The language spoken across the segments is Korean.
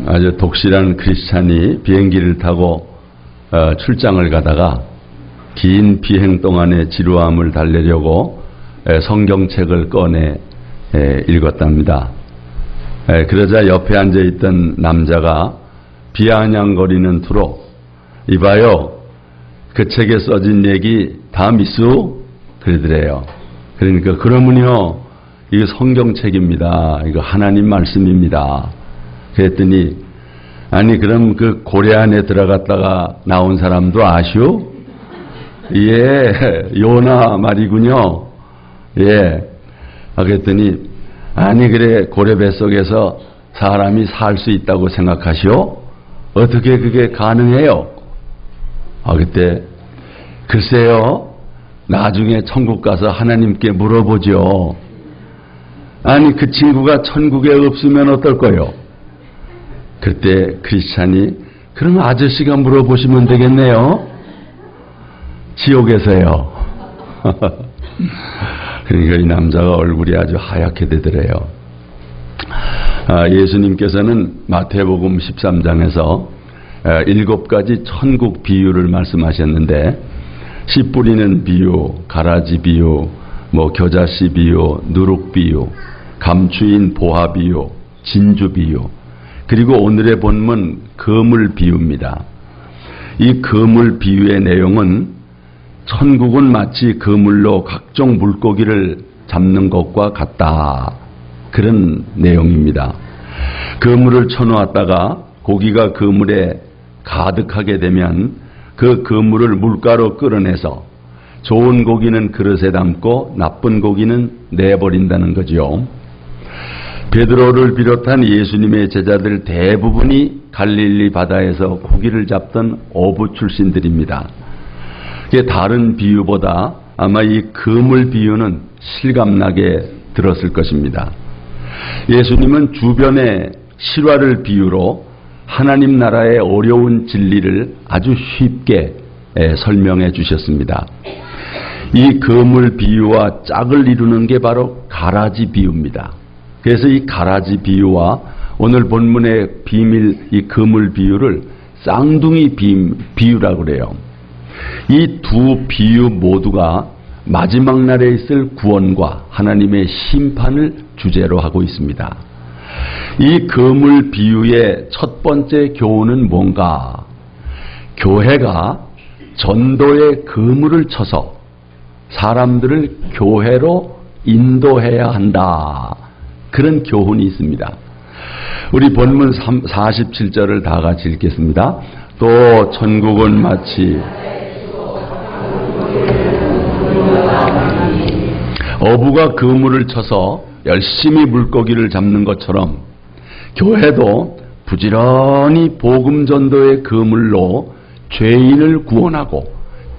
아주 독실한 크리스찬이 비행기를 타고 출장을 가다가 긴 비행 동안의 지루함을 달래려고 성경책을 꺼내 읽었답니다. 그러자 옆에 앉아있던 남자가 비아냥거리는 투로 이봐요, 그 책에 써진 얘기 다 믿수? 그러더래요. 그러니까 그러면요, 이거 성경책입니다. 이거 하나님 말씀입니다. 그랬더니 아니 그럼 그 고래 안에 들어갔다가 나온 사람도 아시오? 예, 요나 말이군요. 예. 그랬더니 아니 그래 고래 뱃속에서 사람이 살 수 있다고 생각하시오? 어떻게 그게 가능해요? 그때 글쎄요, 나중에 천국 가서 하나님께 물어보죠. 아니 그 친구가 천국에 없으면 어떨 거요? 그때 크리스찬이 그럼 아저씨가 물어보시면 되겠네요. 지옥에서요. 그러니까 이 남자가 얼굴이 아주 하얗게 되더래요. 예수님께서는 마태복음 13장에서 7가지 천국 비유를 말씀하셨는데 씨 뿌리는 비유, 가라지 비유, 겨자씨 비유, 누룩 비유, 감추인 보화 비유, 진주 비유, 그리고 오늘의 본문 그물 비유입니다. 이 그물 비유의 내용은 천국은 마치 그물로 각종 물고기를 잡는 것과 같다, 그런 내용입니다. 그물을 쳐놓았다가 고기가 그물에 가득하게 되면 그 그물을 물가로 끌어내서 좋은 고기는 그릇에 담고 나쁜 고기는 내버린다는 거죠. 베드로를 비롯한 예수님의 제자들 대부분이 갈릴리 바다에서 고기를 잡던 어부 출신들입니다. 다른 비유보다 아마 이 그물 비유는 실감나게 들었을 것입니다. 예수님은 주변의 실화를 비유로 하나님 나라의 어려운 진리를 아주 쉽게 설명해 주셨습니다. 이 그물 비유와 짝을 이루는 게 바로 가라지 비유입니다. 그래서 이 가라지 비유와 오늘 본문의 비밀 이 그물 비유를 쌍둥이 비유라고 그래요. 이 두 비유 모두가 마지막 날에 있을 구원과 하나님의 심판을 주제로 하고 있습니다. 이 그물 비유의 첫 번째 교훈은 뭔가? 교회가 전도의 그물을 쳐서 사람들을 교회로 인도해야 한다, 그런 교훈이 있습니다. 우리 본문 47절을 다 같이 읽겠습니다. 또 천국은 마치 어부가 그물을 쳐서 열심히 물고기를 잡는 것처럼 교회도 부지런히 복음 전도의 그물로 죄인을 구원하고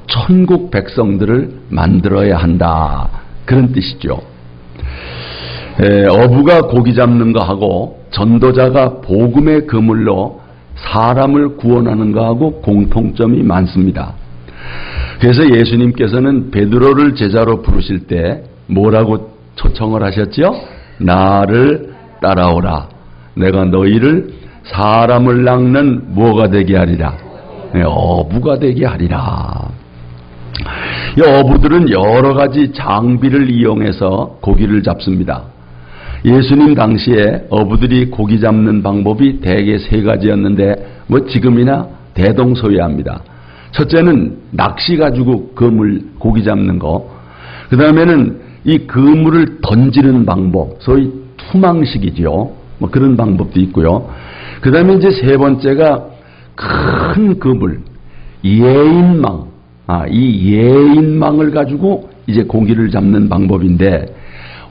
천국 백성들을 만들어야 한다, 그런 뜻이죠. 어부가 고기 잡는 거하고 전도자가 복음의 그물로 사람을 구원하는 거하고 공통점이 많습니다. 그래서 예수님께서는 베드로를 제자로 부르실 때 뭐라고 초청을 하셨죠? 나를 따라오라. 내가 너희를 사람을 낚는 뭐가 되게 하리라? 어부가 되게 하리라. 이 어부들은 여러 가지 장비를 이용해서 고기를 잡습니다. 예수님 당시에 어부들이 고기 잡는 방법이 대개 3가지였는데 지금이나 대동소이합니다. 첫째는 낚시 가지고 고기 잡는 거, 그 다음에는 이 그물을 던지는 방법, 소위 투망식이죠. 그런 방법도 있고요. 그 다음에 이제 3번째가 큰 그물, 예인망, 이 예인망을 가지고 이제 고기를 잡는 방법인데,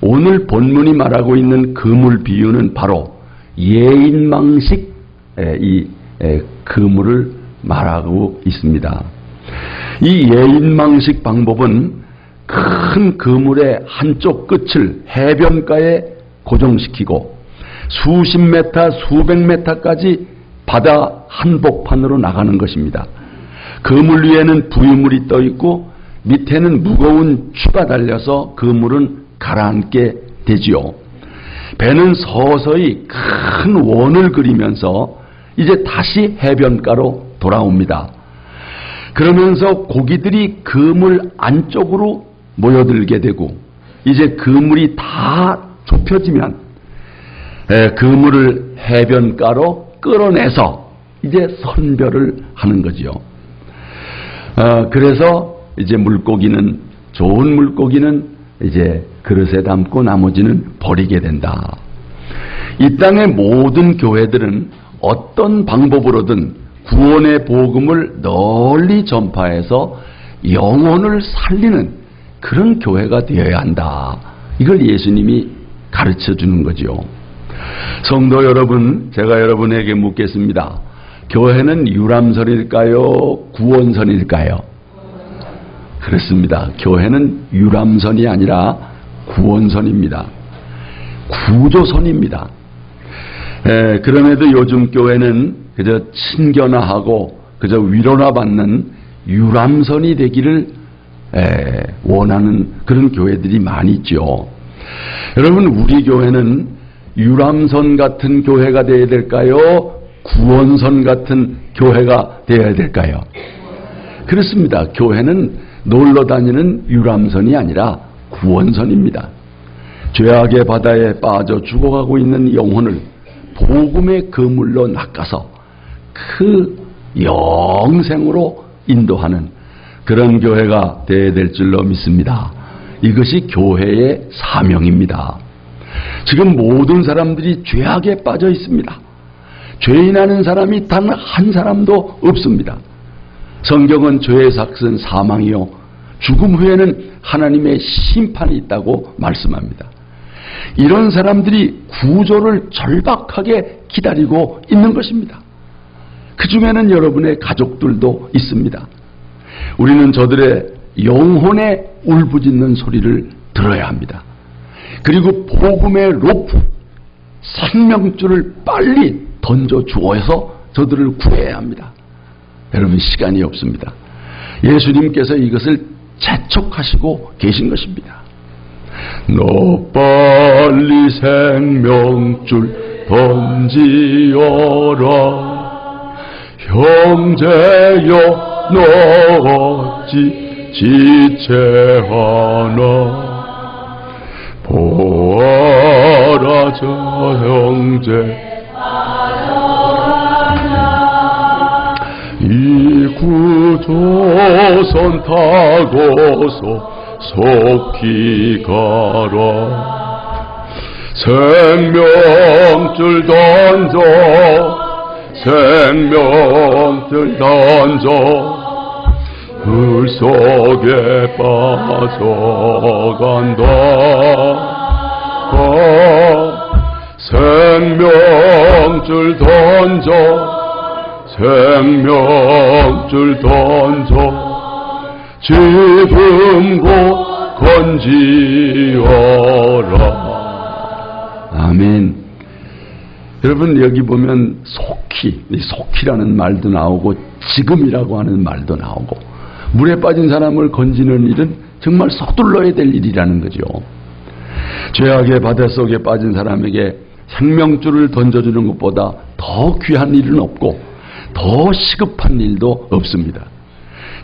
오늘 본문이 말하고 있는 그물 비유는 바로 예인망식 이 그물을 말하고 있습니다. 이 예인망식 방법은 큰 그물의 한쪽 끝을 해변가에 고정시키고 수십 메타, 수백 메타까지 바다 한복판으로 나가는 것입니다. 그물 위에는 부유물이 떠 있고 밑에는 무거운 추가 달려서 그물은 가라앉게 되지요. 배는 서서히 큰 원을 그리면서 이제 다시 해변가로 돌아옵니다. 그러면서 고기들이 그물 안쪽으로 모여들게 되고 이제 그물이 다 좁혀지면 그물을 해변가로 끌어내서 이제 선별을 하는 거지요. 그래서 이제 물고기는, 좋은 물고기는 이제 그릇에 담고 나머지는 버리게 된다. 이 땅의 모든 교회들은 어떤 방법으로든 구원의 복음을 널리 전파해서 영혼을 살리는 그런 교회가 되어야 한다. 이걸 예수님이 가르쳐 주는 거죠. 성도 여러분, 제가 여러분에게 묻겠습니다. 교회는 유람선일까요? 구원선일까요? 그렇습니다. 교회는 유람선이 아니라 구원선입니다. 구조선입니다. 그럼에도 요즘 교회는 그저 친견화하고 그저 위로나 받는 유람선이 되기를 원하는 그런 교회들이 많이 있죠. 여러분, 우리 교회는 유람선 같은 교회가 되어야 될까요? 구원선 같은 교회가 되어야 될까요? 그렇습니다. 교회는 놀러 다니는 유람선이 아니라 구원선입니다. 죄악의 바다에 빠져 죽어가고 있는 영혼을 복음의 그물로 낚아서 그 영생으로 인도하는 그런 교회가 되어야 될 줄로 믿습니다. 이것이 교회의 사명입니다. 지금 모든 사람들이 죄악에 빠져 있습니다. 죄인하는 사람이 단 한 사람도 없습니다. 성경은 죄의 삭은 사망이요 죽음 후에는 하나님의 심판이 있다고 말씀합니다. 이런 사람들이 구조를 절박하게 기다리고 있는 것입니다. 그 중에는 여러분의 가족들도 있습니다. 우리는 저들의 영혼의 울부짖는 소리를 들어야 합니다. 그리고 복음의 로프, 생명줄을 빨리 던져 주어서 저들을 구해야 합니다. 여러분, 시간이 없습니다. 예수님께서 이것을 재촉하시고 계신 것입니다. 너 빨리 생명줄 던지어라. 형제여 너 어찌 지체하나. 보아라 저 형제 이 구조선 타고서 속히 가라. 생명줄 던져 생명줄 던져 물 속에 빠져간다. 생명줄 던져 생명줄 던져 지금 곧 건지어라. 아멘. 여러분, 여기 보면 속히, 이 속히라는 말도 나오고 지금이라고 하는 말도 나오고 물에 빠진 사람을 건지는 일은 정말 서둘러야 될 일이라는 거죠. 죄악의 바다 속에 빠진 사람에게 생명줄을 던져주는 것보다 더 귀한 일은 없고 더 시급한 일도 없습니다.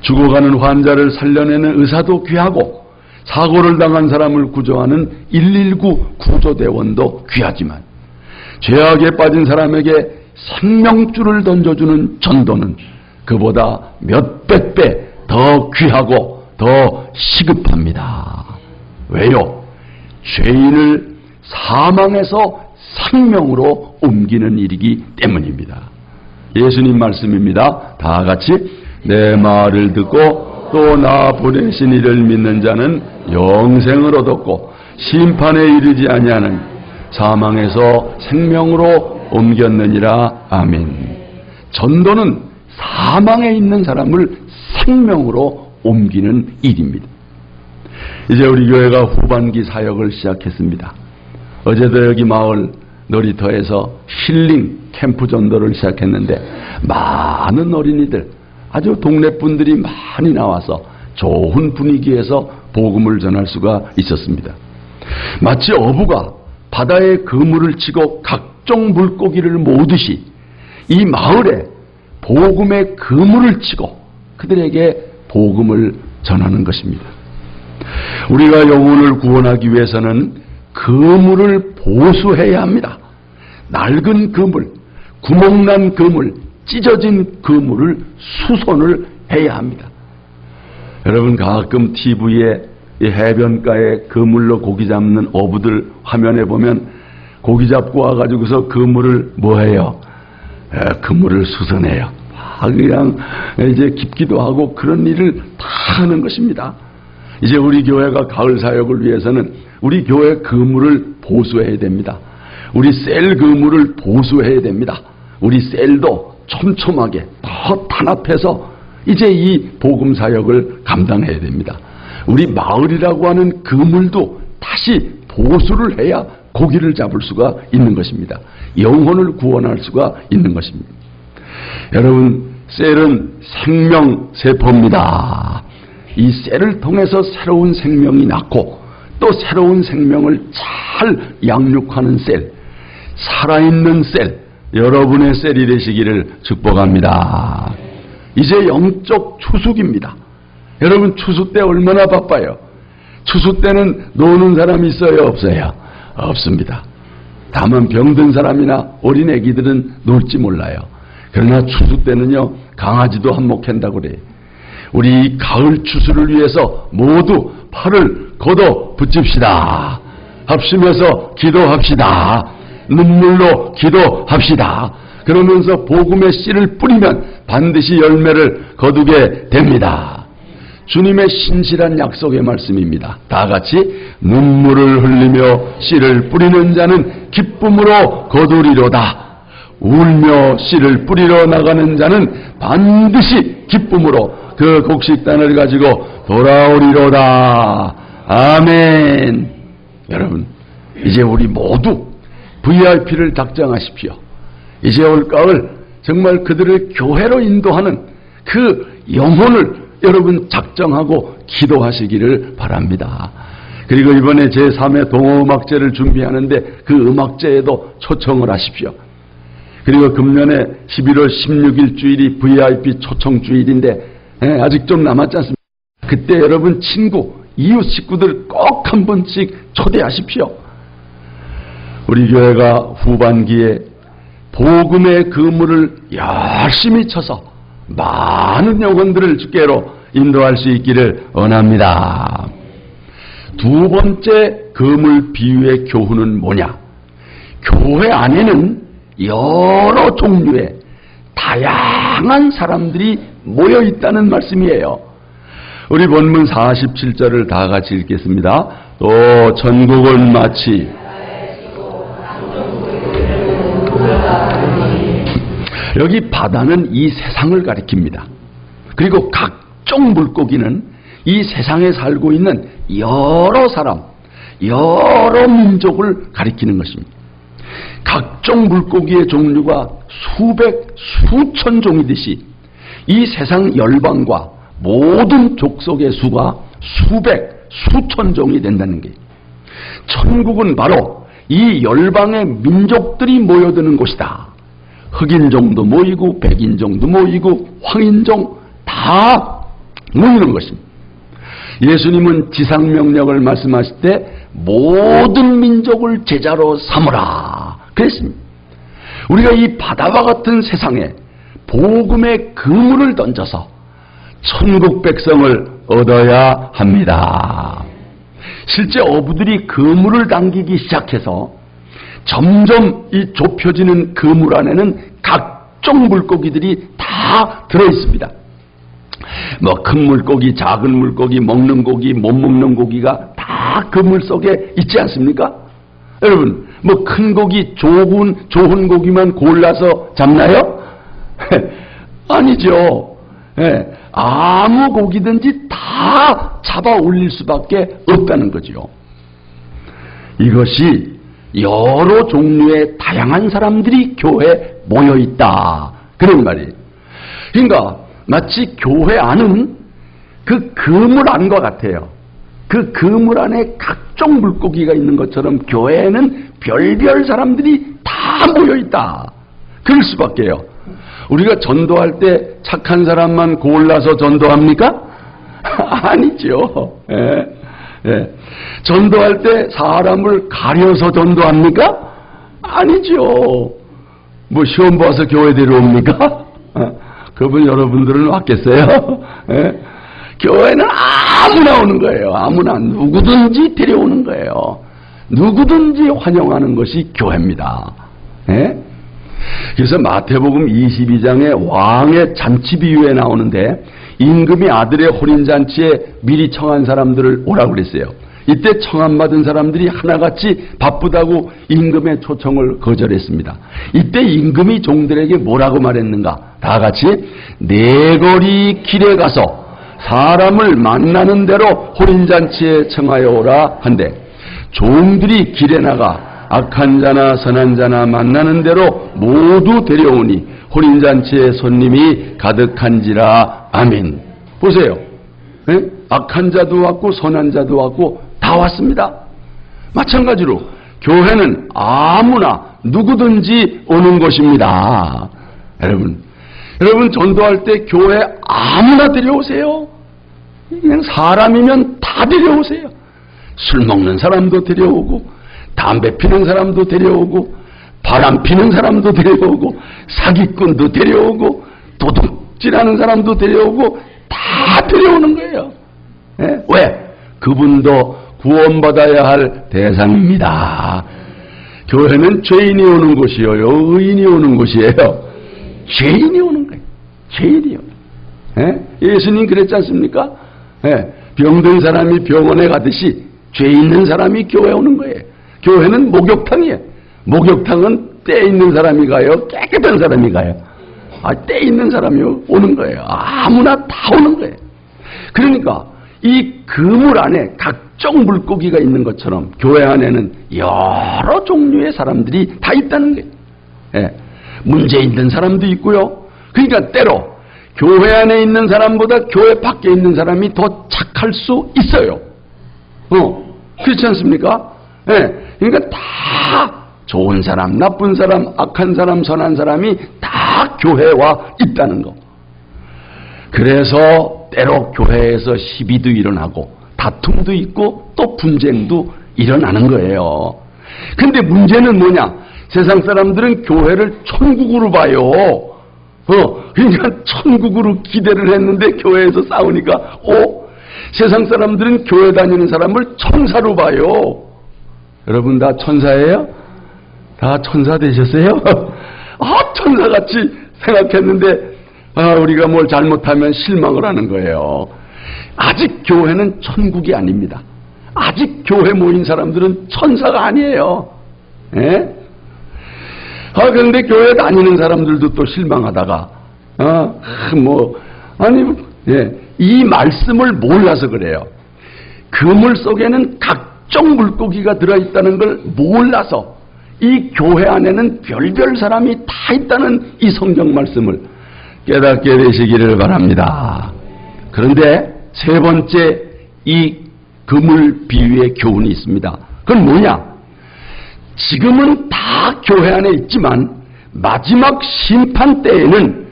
죽어가는 환자를 살려내는 의사도 귀하고 사고를 당한 사람을 구조하는 119 구조대원도 귀하지만 죄악에 빠진 사람에게 생명줄을 던져주는 전도는 그보다 몇백 배 더 귀하고 더 시급합니다. 왜요? 죄인을 사망에서 생명으로 옮기는 일이기 때문입니다. 예수님 말씀입니다. 다 같이 내 말을 듣고 또 나 보내신 이를 믿는 자는 영생을 얻었고 심판에 이르지 아니하는 사망에서 생명으로 옮겼느니라. 아멘. 전도는 사망에 있는 사람을 생명으로 옮기는 일입니다. 이제 우리 교회가 후반기 사역을 시작했습니다. 어제도 여기 마을 놀이터에서 힐링 캠프 전도를 시작했는데 많은 어린이들, 아주 동네 분들이 많이 나와서 좋은 분위기에서 복음을 전할 수가 있었습니다. 마치 어부가 바다에 그물을 치고 각종 물고기를 모으듯이 이 마을에 복음의 그물을 치고 그들에게 복음을 전하는 것입니다. 우리가 영혼을 구원하기 위해서는 그물을 보수해야 합니다. 낡은 그물, 구멍난 그물, 찢어진 그물을 수선을 해야 합니다. 여러분 가끔 TV에 해변가에 그물로 고기 잡는 어부들 화면에 보면 고기 잡고 와가지고서 그물을 뭐해요? 그물을 수선해요. 그냥 이제 깊기도 하고 그런 일을 다 하는 것입니다. 이제 우리 교회가 가을 사역을 위해서는 우리 교회 그물을 보수해야 됩니다. 우리 셀 그물을 보수해야 됩니다. 우리 셀도 촘촘하게 더 탄압해서 이제 이 복음 사역을 감당해야 됩니다. 우리 마을이라고 하는 그물도 다시 보수를 해야 고기를 잡을 수가 있는 것입니다. 영혼을 구원할 수가 있는 것입니다. 여러분, 셀은 생명세포입니다. 이 셀을 통해서 새로운 생명이 낳고 또 새로운 생명을 잘 양육하는 셀, 살아있는 셀, 여러분의 셀이 되시기를 축복합니다. 이제 영적 추수기입니다. 여러분 추수 때 얼마나 바빠요? 추수 때는 노는 사람이 있어요? 없어요? 없습니다. 다만 병든 사람이나 어린 애기들은 놀지 몰라요. 그러나 추수 때는요, 강아지도 한몫한다고 그래요. 우리 이 가을 추수를 위해서 모두 팔을 걷어 붙입시다. 합심해서 기도합시다. 눈물로 기도합시다. 그러면서 복음의 씨를 뿌리면 반드시 열매를 거두게 됩니다. 주님의 신실한 약속의 말씀입니다. 다 같이 눈물을 흘리며 씨를 뿌리는 자는 기쁨으로 거두리로다. 울며 씨를 뿌리러 나가는 자는 반드시 기쁨으로 그 곡식단을 가지고 돌아오리로다. 아멘. 여러분, 이제 우리 모두 VIP를 작정하십시오. 이제 올가을 정말 그들을 교회로 인도하는 그 영혼을 여러분 작정하고 기도하시기를 바랍니다. 그리고 이번에 제3회 동호음악제를 준비하는데 그 음악제에도 초청을 하십시오. 그리고 금년에 11월 16일 주일이 VIP 초청 주일인데 아직 좀 남았지 않습니까? 그때 여러분 친구, 이웃 식구들 꼭 한 번씩 초대하십시오. 우리 교회가 후반기에 복음의 그물을 열심히 쳐서 많은 영혼들을 주께로 인도할 수 있기를 원합니다. 두 번째 그물 비유의 교훈은 뭐냐? 교회 안에는 여러 종류의 다양한 사람들이 모여 있다는 말씀이에요. 우리 본문 47절을 다 같이 읽겠습니다. 또 천국은 마치 여기 바다는 이 세상을 가리킵니다. 그리고 각종 물고기는 이 세상에 살고 있는 여러 사람, 여러 민족을 가리키는 것입니다. 각종 물고기의 종류가 수백, 수천 종이듯이 이 세상 열방과 모든 족속의 수가 수백, 수천 종이 된다는 게, 천국은 바로 이 열방의 민족들이 모여드는 곳이다. 흑인종도 모이고 백인종도 모이고 황인종 다 모이는 것입니다. 예수님은 지상명령을 말씀하실 때 모든 민족을 제자로 삼으라 그랬습니다. 우리가 이 바다와 같은 세상에 복음의 그물을 던져서 천국 백성을 얻어야 합니다. 실제 어부들이 그물을 당기기 시작해서 점점 이 좁혀지는 그물 안에는 각종 물고기들이 다 들어있습니다. 뭐 큰 물고기, 작은 물고기, 먹는 고기, 못 먹는 고기가 다 그 물 속에 있지 않습니까? 여러분, 뭐 큰 고기, 좋은 고기만 골라서 잡나요? 아니죠. 아무 고기든지 다 잡아 올릴 수밖에 없다는 거죠. 이것이 여러 종류의 다양한 사람들이 교회에 모여있다 그런 말이에요. 그러니까 마치 교회 안은 그 그물 안과 같아요. 그 그물 안에 각종 물고기가 있는 것처럼 교회에는 별별 사람들이 다 모여있다. 그럴 수밖에요. 우리가 전도할 때 착한 사람만 골라서 전도합니까? 아니죠. 예. 예. 전도할 때 사람을 가려서 전도합니까? 아니죠. 뭐 시험 봐서 교회 데려옵니까? 그분 여러분들은 왔겠어요? 예? 교회는 아무나 오는 거예요. 아무나 누구든지 데려오는 거예요. 누구든지 환영하는 것이 교회입니다. 예? 그래서 마태복음 22장에 왕의 잔치 비유에 나오는데 임금이 아들의 혼인잔치에 미리 청한 사람들을 오라고 그랬어요. 이때 청함받은 사람들이 하나같이 바쁘다고 임금의 초청을 거절했습니다. 이때 임금이 종들에게 뭐라고 말했는가? 다 같이 네거리 길에 가서 사람을 만나는 대로 혼인잔치에 청하여 오라 한대 종들이 길에 나가 악한 자나 선한 자나 만나는 대로 모두 데려오니 혼인잔치에 손님이 가득한지라. 아멘. 보세요. 예? 악한 자도 왔고 선한 자도 왔고 다 왔습니다. 마찬가지로 교회는 아무나 누구든지 오는 것입니다. 여러분 전도할 때 교회 아무나 데려오세요. 그냥 사람이면 다 데려오세요. 술 먹는 사람도 데려오고 담배 피는 사람도 데려오고 바람 피는 사람도 데려오고 사기꾼도 데려오고 도둑질하는 사람도 데려오고 다 데려오는 거예요. 예? 왜? 그분도 구원받아야 할 대상입니다. 교회는 죄인이 오는 곳이요 의인이 오는 곳이에요. 죄인이 오는 거예요. 죄인이요. 예? 예수님 그랬지 않습니까? 예? 병든 사람이 병원에 가듯이 죄 있는 사람이 교회 오는 거예요. 교회는 목욕탕이에요. 목욕탕은 때 있는 사람이 가요? 깨끗한 사람이 가요? 때 있는 사람이 오는 거예요. 아무나 다 오는 거예요. 그러니까 이 그물 안에 각종 물고기가 있는 것처럼 교회 안에는 여러 종류의 사람들이 다 있다는 거예요. 예. 문제 있는 사람도 있고요. 그러니까 때로 교회 안에 있는 사람보다 교회 밖에 있는 사람이 더 착할 수 있어요. 그렇지 않습니까? 예. 그러니까 다 좋은 사람, 나쁜 사람, 악한 사람, 선한 사람이 다 교회와 있다는 거. 그래서 때로 교회에서 시비도 일어나고 다툼도 있고 또 분쟁도 일어나는 거예요. 근데 문제는 뭐냐? 세상 사람들은 교회를 천국으로 봐요. 그러니까 천국으로 기대를 했는데 교회에서 싸우니까 세상 사람들은 교회 다니는 사람을 천사로 봐요. 여러분 다 천사예요? 다 천사 되셨어요? 천사같이 생각했는데 우리가 뭘 잘못하면 실망을 하는 거예요. 아직 교회는 천국이 아닙니다. 아직 교회 모인 사람들은 천사가 아니에요. 예? 그런데 교회 다니는 사람들도 또 실망하다가 이 말씀을 몰라서 그래요. 그물 속에는 각종 물고기가 들어있다는 걸 몰라서 이 교회 안에는 별별 사람이 다 있다는 이 성경 말씀을 깨닫게 되시기를 바랍니다. 그런데 세 번째 이 그물 비유의 교훈이 있습니다. 그건 뭐냐? 지금은 다 교회 안에 있지만 마지막 심판 때에는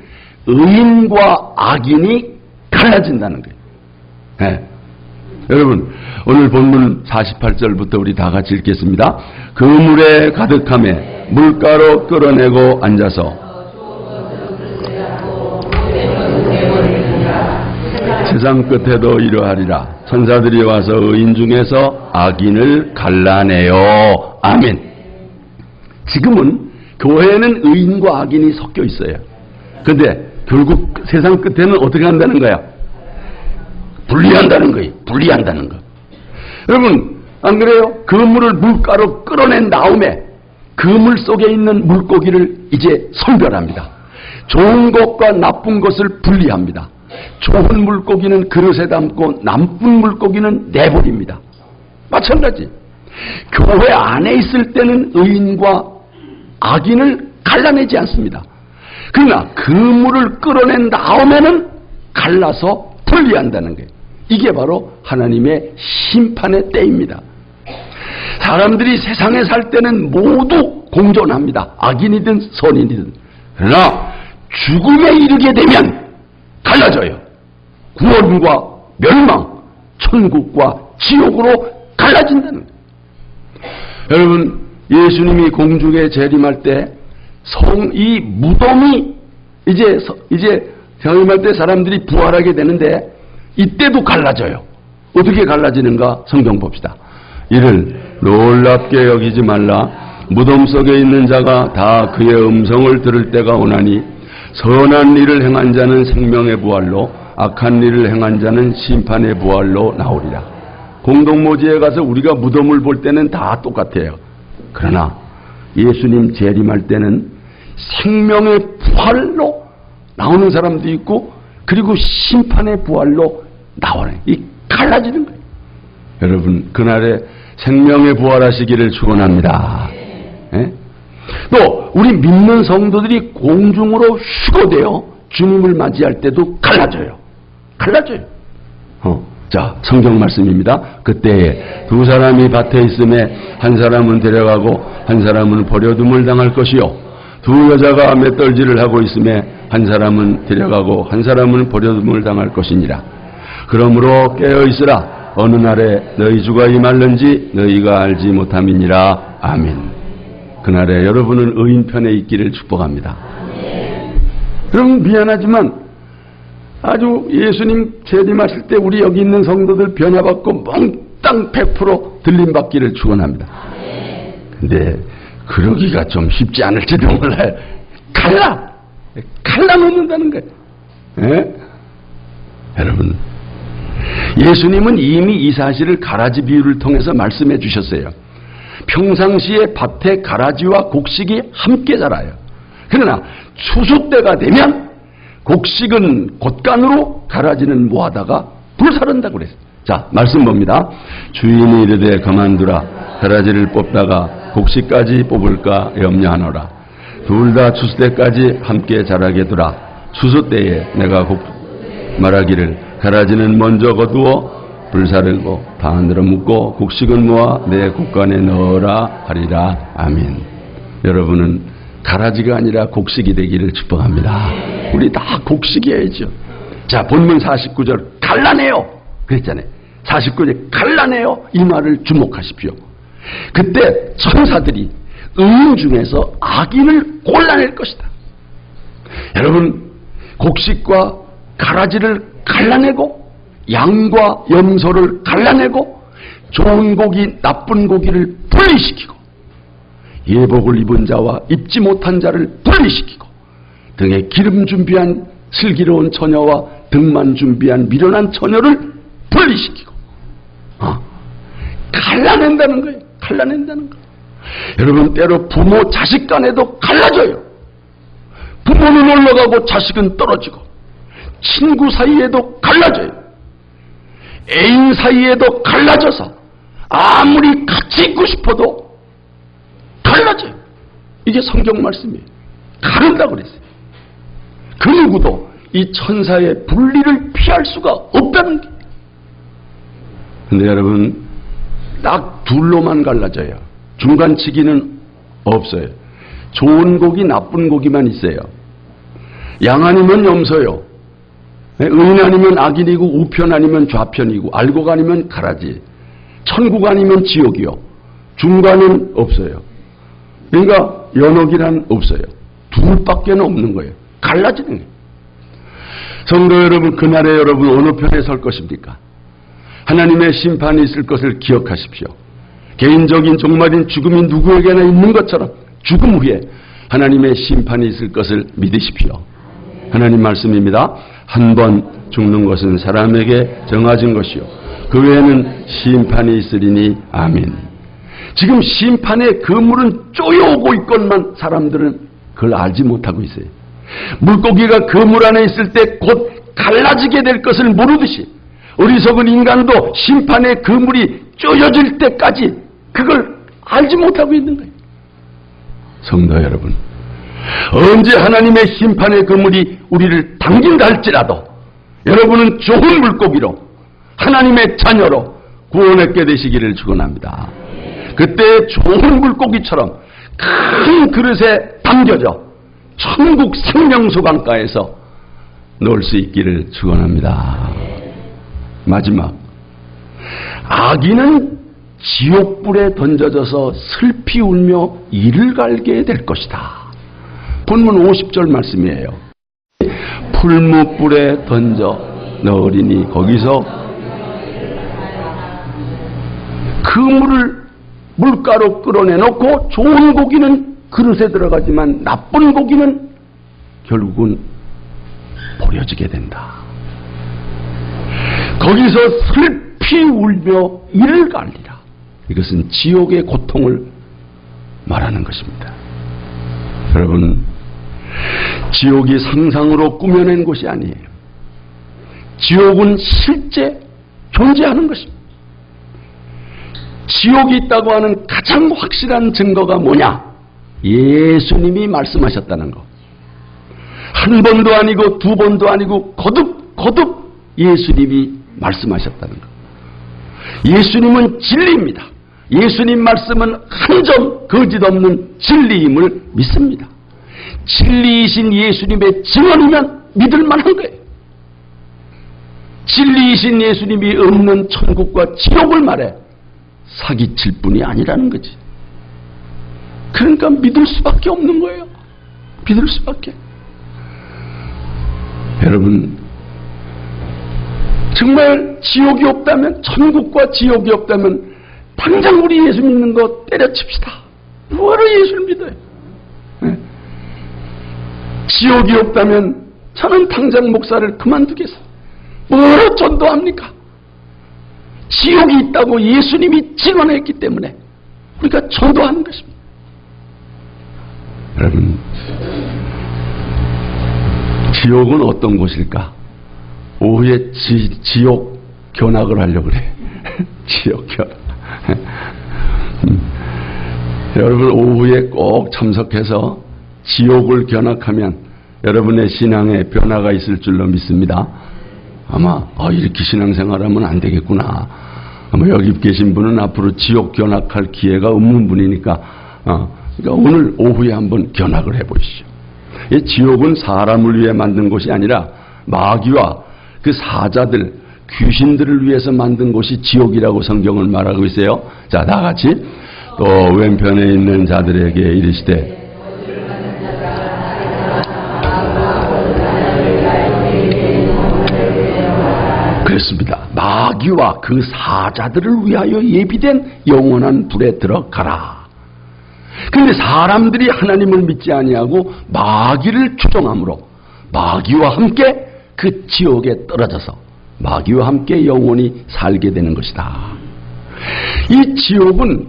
의인과 악인이 갈라진다는 거예요. 네. 여러분 오늘 본문 48절부터 우리 다 같이 읽겠습니다. 그물에 가득함에 물가로 끌어내고 앉아서 세상 끝에도 이러하리라. 천사들이 와서 의인 중에서 악인을 갈라내요. 아멘. 지금은 교회에는 의인과 악인이 섞여 있어요. 근데 결국 세상 끝에는 어떻게 한다는 거야? 분리한다는 거예요. 분리한다는 거. 여러분 안 그래요? 그물을 물가로 끌어낸 다음에 그물 속에 있는 물고기를 이제 선별합니다. 좋은 것과 나쁜 것을 분리합니다. 좋은 물고기는 그릇에 담고 나쁜 물고기는 내버립니다. 마찬가지. 교회 안에 있을 때는 의인과 악인을 갈라내지 않습니다. 그러나 그물을 끌어낸 다음에는 갈라서 분리한다는 거예요. 이게 바로 하나님의 심판의 때입니다. 사람들이 세상에 살 때는 모두 공존합니다. 악인이든 선인이든. 그러나 죽음에 이르게 되면 갈라져요. 구원과 멸망, 천국과 지옥으로 갈라진다는 거예요. 여러분, 예수님이 공중에 재림할 때 이 무덤이 이제 재림할 때 사람들이 부활하게 되는데 이때도 갈라져요. 어떻게 갈라지는가 성경 봅시다. 이를 놀랍게 여기지 말라. 무덤 속에 있는 자가 다 그의 음성을 들을 때가 오나니 선한 일을 행한 자는 생명의 부활로 악한 일을 행한 자는 심판의 부활로 나오리라. 공동모지에 가서 우리가 무덤을 볼 때는 다 똑같아요. 그러나 예수님 재림할 때는 생명의 부활로 나오는 사람도 있고 그리고 심판의 부활로 나오는 이 갈라지는 거예요. 여러분 그날에 생명의 부활하시기를 축원합니다. 예? 또 우리 믿는 성도들이 공중으로 휴거되어 주님을 맞이할 때도 갈라져요. 자, 성경 말씀입니다. 그때에 두 사람이 밭에 있음에 한 사람은 데려가고 한 사람은 버려둠을 당할 것이요 두 여자가 맷떨질을 하고 있음에 한 사람은 데려가고 한 사람은 버려둠을 당할 것이니라. 그러므로 깨어있으라. 어느 날에 너희 주가 임할는지 너희가 알지 못함이니라. 아멘. 그날에 여러분은 의인 편에 있기를 축복합니다. 여러분 미안하지만 아주 예수님 재림하실 때 우리 여기 있는 성도들 변화받고 몽땅 100% 들림받기를 축원합니다. 근데 그러기가 좀 쉽지 않을지도 몰라요. 갈라놓는다는 거예요. 예? 여러분 예수님은 이미 이 사실을 가라지 비유를 통해서 말씀해 주셨어요. 평상시에 밭에 가라지와 곡식이 함께 자라요. 그러나 추수 때가 되면 곡식은 곶간으로 가라지는 모아다가 불사른다고 그랬어요. 자, 말씀 봅니다. 주인이 이르되 그만두라. 가라지를 뽑다가 곡식까지 뽑을까 염려하노라. 둘 다 추수 때까지 함께 자라게 두라. 추수 때에 내가 말하기를 가라지는 먼저 거두어 불사르고 반으로 묶고 곡식은 모아 내 곶간에 넣어라 하리라. 아멘. 여러분은 가라지가 아니라 곡식이 되기를 축복합니다. 우리 다 곡식이야죠. 자, 본문 49절 갈라내요 그랬잖아요. 49절 갈라내요 이 말을 주목하십시오. 그때 천사들이 의인 중에서 악인을 골라낼 것이다. 여러분 곡식과 가라지를 갈라내고 양과 염소를 갈라내고 좋은 고기 나쁜 고기를 분리시키고 예복을 입은 자와 입지 못한 자를 분리시키고 등에 기름 준비한 슬기로운 처녀와 등만 준비한 미련한 처녀를 분리시키고 갈라낸다는 거예요. 갈라낸다는 거. 여러분 때로 부모 자식 간에도 갈라져요. 부모는 올라가고 자식은 떨어지고 친구 사이에도 갈라져요. 애인 사이에도 갈라져서 아무리 같이 있고 싶어도 갈라져요. 이게 성경 말씀이에요. 가른다고 그랬어요. 그 누구도 이 천사의 분리를 피할 수가 없다는 게. 근데 여러분 딱 둘로만 갈라져요. 중간치기는 없어요. 좋은 고기 나쁜 고기만 있어요. 양 아니면 염소요. 의인 아니면 악인이고 우편 아니면 좌편이고 알곡 아니면 가라지. 천국 아니면 지옥이요. 중간은 없어요. 그러니까 연옥이란 없어요. 둘밖에는 없는 거예요. 갈라지는 거예요. 성도 여러분 그날에 여러분 어느 편에 설 것입니까? 하나님의 심판이 있을 것을 기억하십시오. 개인적인 종말인 죽음이 누구에게나 있는 것처럼 죽음 후에 하나님의 심판이 있을 것을 믿으십시오. 하나님 말씀입니다. 한 번 죽는 것은 사람에게 정해진 것이요 그 외에는 심판이 있으리니 아멘. 지금 심판의 그물은 쪼여오고 있건만 사람들은 그걸 알지 못하고 있어요. 물고기가 그물 안에 있을 때 곧 갈라지게 될 것을 모르듯이 어리석은 인간도 심판의 그물이 쪼여질 때까지 그걸 알지 못하고 있는 거예요. 성도 여러분, 언제 하나님의 심판의 그물이 우리를 당긴다 할지라도 여러분은 좋은 물고기로 하나님의 자녀로 구원받게 되시기를 축원합니다. 그때 좋은 물고기처럼 큰 그릇에 담겨져 천국 생명수 강가에서 놀 수 있기를 축원합니다. 마지막, 아기는 지옥불에 던져져서 슬피 울며 이를 갈게 될 것이다. 본문 50절 말씀이에요. 풀무불에 던져 넣으리니 거기서 그 물을 물가로 끌어내놓고 좋은 고기는 그릇에 들어가지만 나쁜 고기는 결국은 버려지게 된다. 거기서 슬피 울며 이를 갈리라. 이것은 지옥의 고통을 말하는 것입니다. 여러분, 지옥이 상상으로 꾸며낸 곳이 아니에요. 지옥은 실제 존재하는 것입니다. 지옥이 있다고 하는 가장 확실한 증거가 뭐냐? 예수님이 말씀하셨다는 것. 한 번도 아니고 두 번도 아니고 거듭 예수님이 말씀하셨다는 것. 예수님은 진리입니다. 예수님 말씀은 한 점 거짓 없는 진리임을 믿습니다. 진리이신 예수님의 증언이면 믿을 만한 거예요. 진리이신 예수님이 없는 천국과 지옥을 말해 사기칠 뿐이 아니라는 거지. 그러니까 믿을 수밖에 없는 거예요. 믿을 수밖에. 여러분, 정말 지옥이 없다면, 천국과 지옥이 없다면 당장 우리 예수 믿는 거 때려칩시다. 뭐하러 예수를 믿어요? 네? 지옥이 없다면 저는 당장 목사를 그만두겠어요. 뭐하러 전도합니까? 지옥이 있다고 예수님이 증언했기 때문에 우리가 전도하는 것입니다. 여러분, 지옥은 어떤 곳일까? 오후에 지옥 견학을 하려고 그래. 지옥 견학. 여러분, 오후에 꼭 참석해서 지옥을 견학하면 여러분의 신앙에 변화가 있을 줄로 믿습니다. 아마 이렇게 신앙생활하면 안 되겠구나. 아마 여기 계신 분은 앞으로 지옥 견학할 기회가 없는 분이니까 그러니까 오늘 오후에 한번 견학을 해보시죠. 이 지옥은 사람을 위해 만든 곳이 아니라 마귀와 그 사자들, 귀신들을 위해서 만든 곳이 지옥이라고 성경은 말하고 있어요. 자, 다 같이 또 왼편에 있는 자들에게 이르시되 그렇습니다. 마귀와 그 사자들을 위하여 예비된 영원한 불에 들어가라. 그런데 사람들이 하나님을 믿지 아니하고 마귀를 추종함으로 마귀와 함께 그 지옥에 떨어져서 마귀와 함께 영원히 살게 되는 것이다. 이 지옥은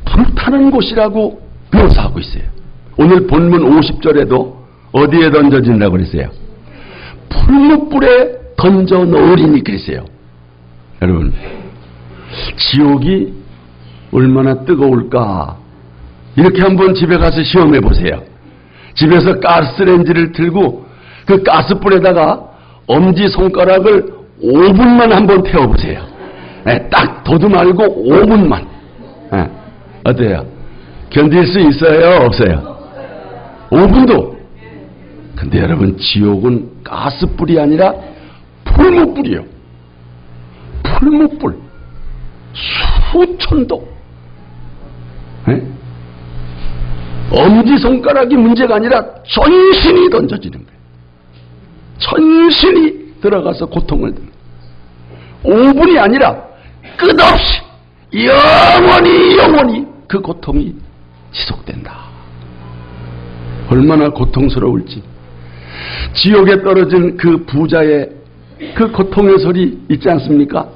불타는 곳이라고 묘사하고 있어요. 오늘 본문 50절에도 어디에 던져진다고 그랬어요? 풀무불에 던져 넣으리니 그랬어요. 여러분, 지옥이 얼마나 뜨거울까? 이렇게 한번 집에 가서 시험해 보세요. 집에서 가스레인지를 틀고 그 가스불에다가 엄지손가락을 5분만 한번 태워보세요. 딱 더도 말고 5분만. 어때요? 견딜 수 있어요? 없어요? 5분도. 근데 여러분, 지옥은 가스불이 아니라 풀무불이요. 풀무불. 수천도. 엄지손가락이 문제가 아니라 전신이 던져지는 거예요. 전신이 들어가서 고통을 듣는 거예요. 5분이 아니라 끝없이 영원히 그 고통이 지속된다. 얼마나 고통스러울지. 지옥에 떨어진 그 부자의 그 고통의 소리 있지 않습니까?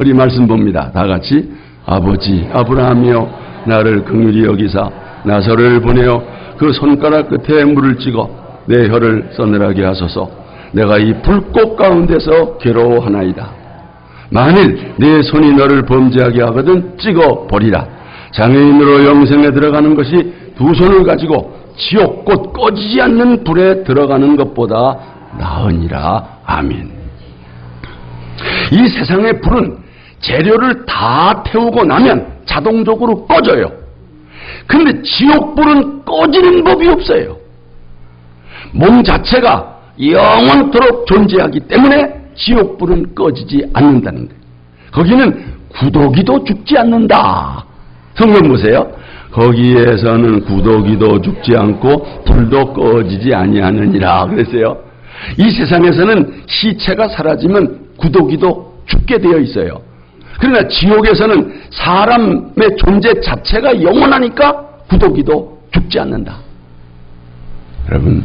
우리 말씀 봅니다. 다 같이 아버지 아브라함이여 나를 긍휼히 여기사 나서를 보내어 그 손가락 끝에 물을 찍어 내 혀를 서늘하게 하소서. 내가 이 불꽃 가운데서 괴로워하나이다. 만일 내 손이 너를 범죄하게 하거든 찍어 버리라. 장애인으로 영생에 들어가는 것이 두 손을 가지고 지옥 곧 꺼지지 않는 불에 들어가는 것보다 나으니라. 아멘. 이 세상의 불은 재료를 다 태우고 나면 자동적으로 꺼져요. 그런데 지옥불은 꺼지는 법이 없어요. 몸 자체가 영원토록 존재하기 때문에 지옥불은 꺼지지 않는다는 거예요. 거기는 구더기도 죽지 않는다. 성경 보세요. 거기에서는 구더기도 죽지 않고 불도 꺼지지 아니하느니라 그랬어요. 이 세상에서는 시체가 사라지면 구더기도 죽게 되어 있어요. 그러나 지옥에서는 사람의 존재 자체가 영원하니까 구더기도 죽지 않는다. 여러분,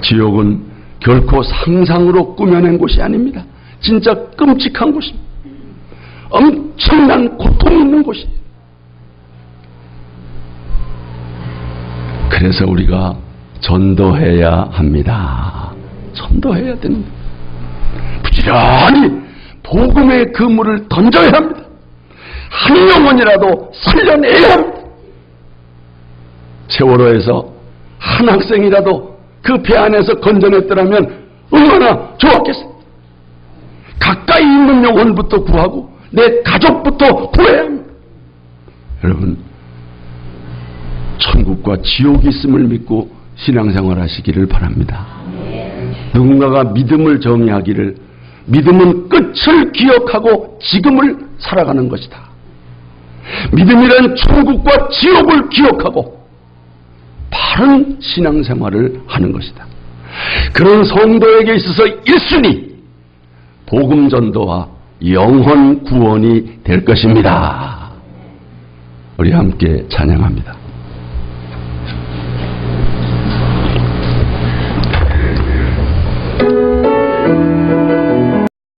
지옥은 결코 상상으로 꾸며낸 곳이 아닙니다. 진짜 끔찍한 곳입니다. 엄청난 고통이 있는 곳이에요. 그래서 우리가 전도해야 합니다. 전도해야 됩니다. 부지런히 복음의 그물을 던져야 합니다. 한 영혼이라도 살려내야 합니다. 세월호에서 한 학생이라도 그 배 안에서 건져냈더라면 얼마나 좋았겠어요. 가까이 있는 영혼부터 구하고 내 가족부터 구해야 합니다. 여러분, 천국과 지옥이 있음을 믿고 신앙생활 하시기를 바랍니다. 누군가가 믿음을 정의하기를, 믿음은 끝을 기억하고 지금을 살아가는 것이다. 믿음이란 천국과 지옥을 기억하고 바른 신앙생활을 하는 것이다. 그런 성도에게 있어서 1순위 복음 전도와 영혼 구원이 될 것입니다. 우리 함께 찬양합니다.